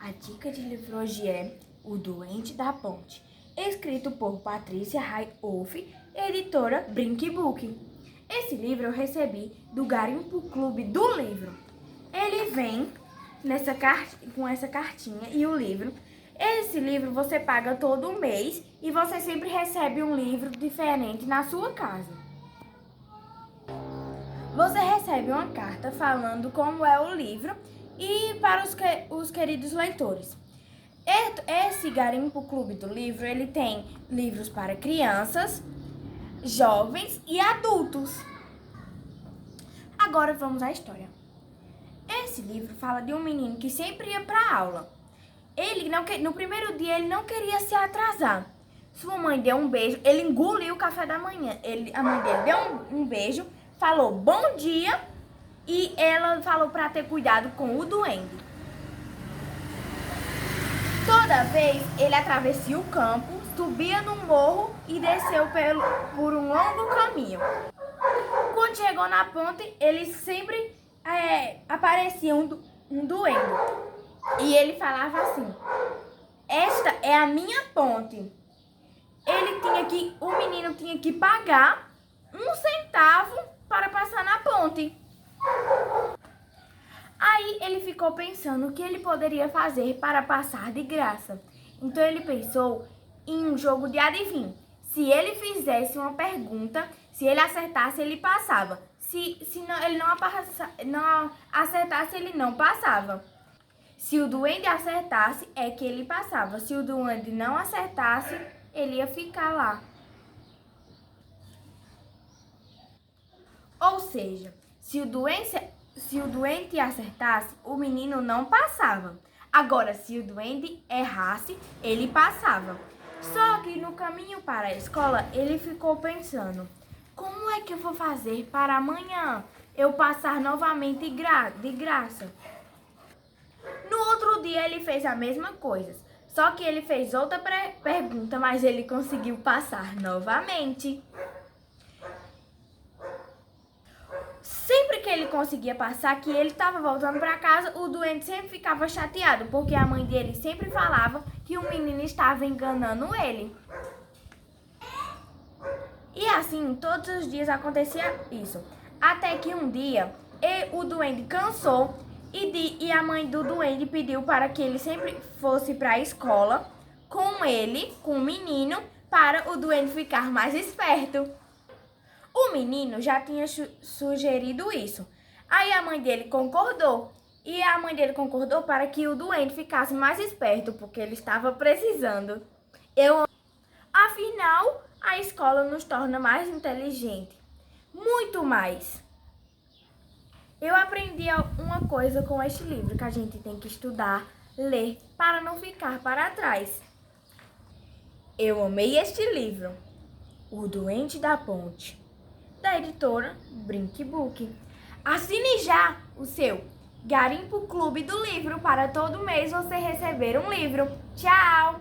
A dica de livro hoje é O Doente da Ponte, escrito por Patrícia Raihoff, editora Brink Book. Esse livro eu recebi do Garimpo Clube do Livro. Ele vem com essa cartinha e o livro. Esse livro você paga todo mês e você sempre recebe um livro diferente na sua casa. Você recebe uma carta falando como é o livro e para os queridos leitores. Esse Garimpo Clube do Livro, ele tem livros para crianças, jovens e adultos. Agora vamos à história. Esse livro fala de um menino que sempre ia para a aula. No primeiro dia ele não queria se atrasar. Sua mãe deu um beijo, ele engoliu o café da manhã. A mãe dele deu um beijo, falou bom dia e ela falou para ter cuidado com o duende. Toda vez ele atravessava o campo, subia no morro e desceu por um longo caminho. Quando chegou na ponte, ele sempre aparecia um duende. E ele falava assim: esta é a minha ponte. O menino tinha que pagar 1 centavo para passar na ponte. Aí ele ficou pensando o que ele poderia fazer para passar de graça. Então ele pensou em um jogo de adivinho. Se ele fizesse uma pergunta, se ele acertasse, ele passava. Se ele não acertasse, ele não passava. Se o duende acertasse, é que ele passava. Se o duende não acertasse, ele ia ficar lá. Ou seja, se o duende acertasse, o menino não passava. Agora, se o duende errasse, ele passava. Só que no caminho para a escola, ele ficou pensando: como é que eu vou fazer para amanhã eu passar novamente de graça? No outro dia, ele fez a mesma coisa. Só que ele fez outra pergunta, mas ele conseguiu passar novamente. Sempre que ele conseguia passar, que ele estava voltando para casa, o duende sempre ficava chateado, porque a mãe dele sempre falava que o menino estava enganando ele. E assim, todos os dias acontecia isso. Até que um dia, o duende cansou e a mãe do duende pediu para que ele sempre fosse para a escola com ele, com o menino, para o duende ficar mais esperto. O menino já tinha sugerido isso. Aí a mãe dele concordou. E a mãe dele concordou para que o duende ficasse mais esperto, porque ele estava precisando. Afinal, a escola nos torna mais inteligente. Muito mais. Eu aprendi uma coisa com este livro, que a gente tem que estudar, ler, para não ficar para trás. Eu amei este livro, O Doente da Ponte, da editora Brink Book. Assine já o seu Garimpo Clube do Livro para todo mês você receber um livro. Tchau!